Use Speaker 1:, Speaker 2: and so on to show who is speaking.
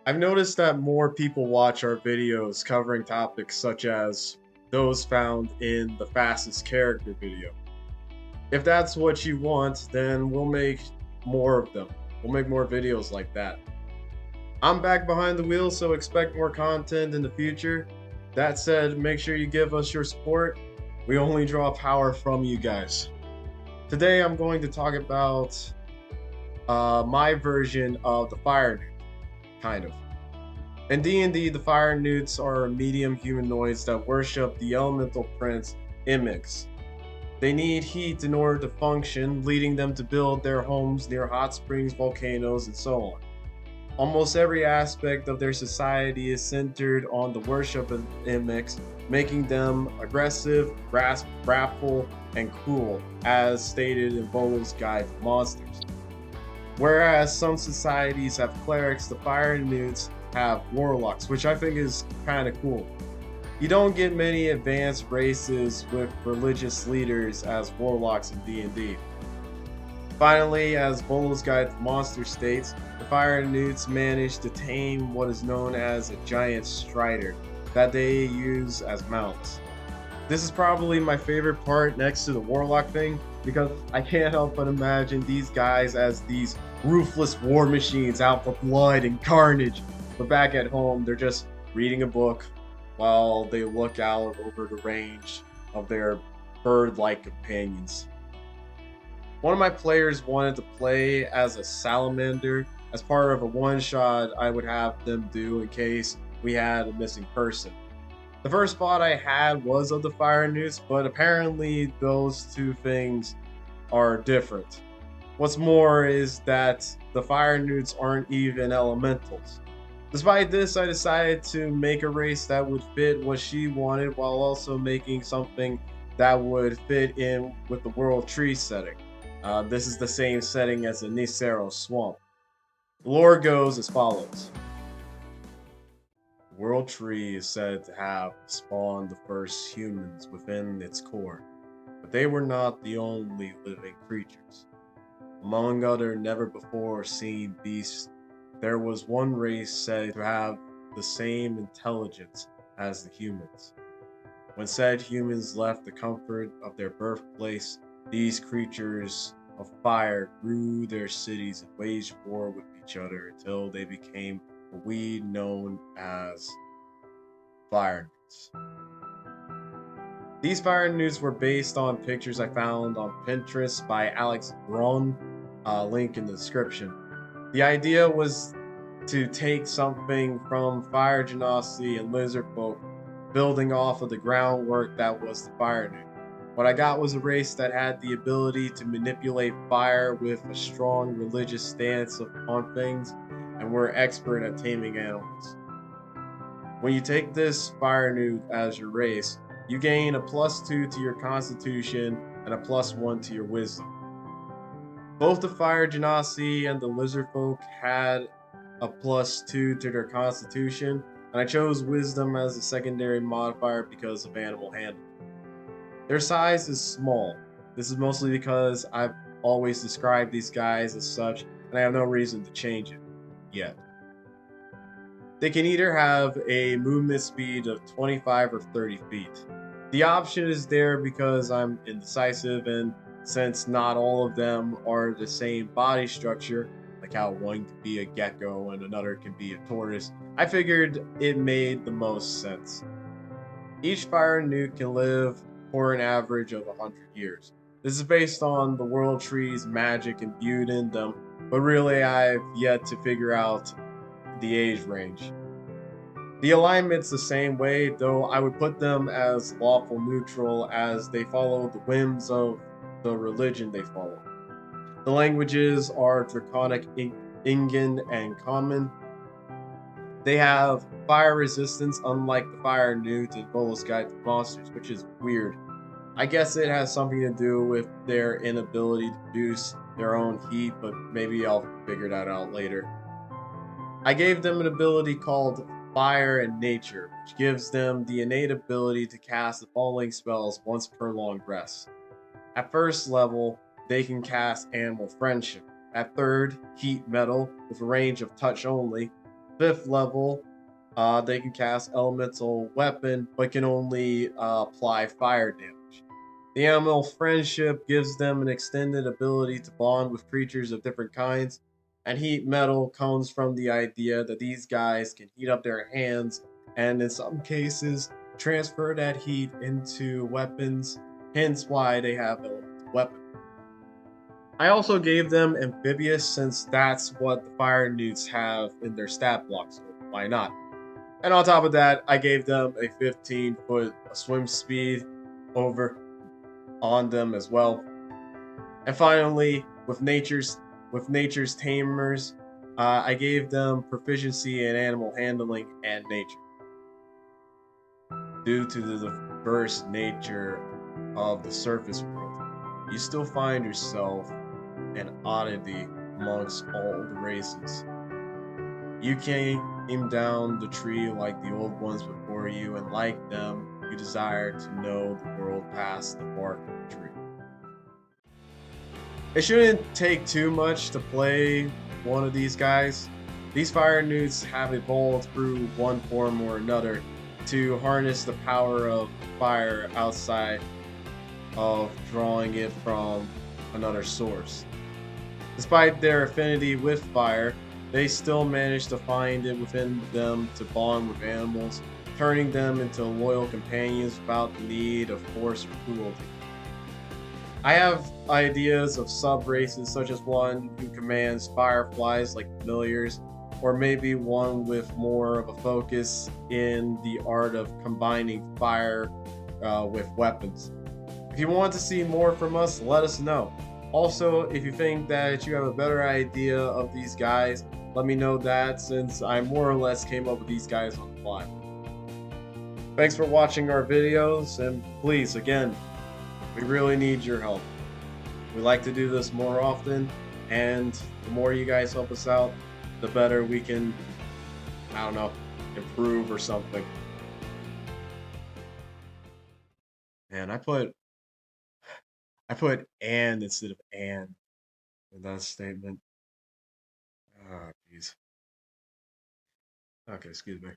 Speaker 1: I've noticed that more people watch our videos covering topics such as those found in the fastest character video. If that's what you want, then we'll make more of them. We'll make more videos like that. I'm back behind the wheel, so expect more content in the future. That said, make sure you give us your support. We only draw power from you guys. Today, I'm going to talk about my version of the fire nuke, kind of. In D&D, the Firenewts are medium humanoids that worship the elemental prince Imix. They need heat in order to function, leading them to build their homes near hot springs, volcanoes, and so on. Almost every aspect of their society is centered on the worship of Imix, making them aggressive, wrathful, and cruel, as stated in Bolo's Guide to Monsters. Whereas some societies have clerics, the Firenewts have warlocks, which I think is kind of cool. You don't get many advanced races with religious leaders as warlocks in D&D. Finally, as Bolo's Guide to Monsters states, the Firenewts manage to tame what is known as a giant strider that they use as mounts. This is probably my favorite part next to the warlock thing, because I can't help but imagine these guys as these ruthless war machines out for blood and carnage. But back at home, they're just reading a book while they look out over the range of their bird-like companions. One of my players wanted to play as a salamander as part of a one-shot I would have them do in case we had a missing person. The first spot I had was of the Firenewts, but apparently those two things are different. What's more is that the Firenewts aren't even elementals. Despite this, I decided to make a race that would fit what she wanted while also making something that would fit in with the World Tree setting. This is the same setting as the Nisero Swamp. The lore goes as follows. The World Tree is said to have spawned the first humans within its core, but they were not the only living creatures. Among other never-before-seen beasts, there was one race said to have the same intelligence as the humans. When said humans left the comfort of their birthplace, these creatures of fire grew their cities and waged war with each other until they became what we know as Firenewts. These Firenewts were based on pictures I found on Pinterest by Alex Braun, link in the description. The idea was to take something from Fire Genasi and Lizard Folk, building off of the groundwork that was the Firenew. What I got was a race that had the ability to manipulate fire with a strong religious stance on things, and were expert at taming animals. When you take this Firenew as your race, you gain a +2 to your Constitution and a +1 to your Wisdom. Both the Fire Genasi and the Lizard Folk had a +2 to their Constitution, and I chose Wisdom as a secondary modifier because of animal handling. Their size is small. This is mostly because I've always described these guys as such, and I have no reason to change it yet. They can either have a movement speed of 25 or 30 feet. The option is there because I'm indecisive, and since not all of them are the same body structure, like how one can be a gecko and another can be a tortoise, I figured it made the most sense. Each Firenew can live for an average of 100 years. This is based on the World Tree's magic imbued in them, but really I've yet to figure out the age range. The alignment's the same way, though I would put them as lawful neutral as they follow the whims of the religion they follow. The languages are Draconic, Ingan, and Common. They have fire resistance, unlike the Firenewts in Bolo's Guide to Monsters, which is weird. I guess it has something to do with their inability to produce their own heat, but maybe I'll figure that out later. I gave them an ability called Fire and Nature, which gives them the innate ability to cast the following spells once per long rest. At first level, they can cast Animal Friendship. At third, Heat Metal, with a range of touch only. 5th level, they can cast elemental weapon, but can only apply fire damage. The animal friendship gives them an extended ability to bond with creatures of different kinds, and heat metal comes from the idea that these guys can heat up their hands and, in some cases, transfer that heat into weapons, hence why they have elemental weapon. I also gave them amphibious since that's what the fire newts have in their stat block, so why not? And on top of that, I gave them a 15-foot swim speed over on them as well. And finally, with nature's tamers, I gave them proficiency in animal handling and nature. Due to the diverse nature of the surface world, you still find yourself an oddity amongst all the races. You came down the tree like the old ones before you, and like them, you desire to know the world past the bark of the tree. It shouldn't take too much to play one of these guys. These fire newts have evolved through one form or another to harness the power of fire outside of drawing it from another source. Despite their affinity with fire, they still manage to find it within them to bond with animals, turning them into loyal companions without the need of force or cruelty. I have ideas of sub races, such as one who commands fireflies like familiars, or maybe one with more of a focus in the art of combining fire with weapons. If you want to see more from us, let us know. Also, if you think that you have a better idea of these guys, let me know that, since I more or less came up with these guys on the fly. Thanks for watching our videos, and please, again, we really need your help. We like to do this more often, and the more you guys help us out, the better we can, I don't know, improve or something. And I put and instead of and in that statement. Ah, jeez. Okay, excuse me.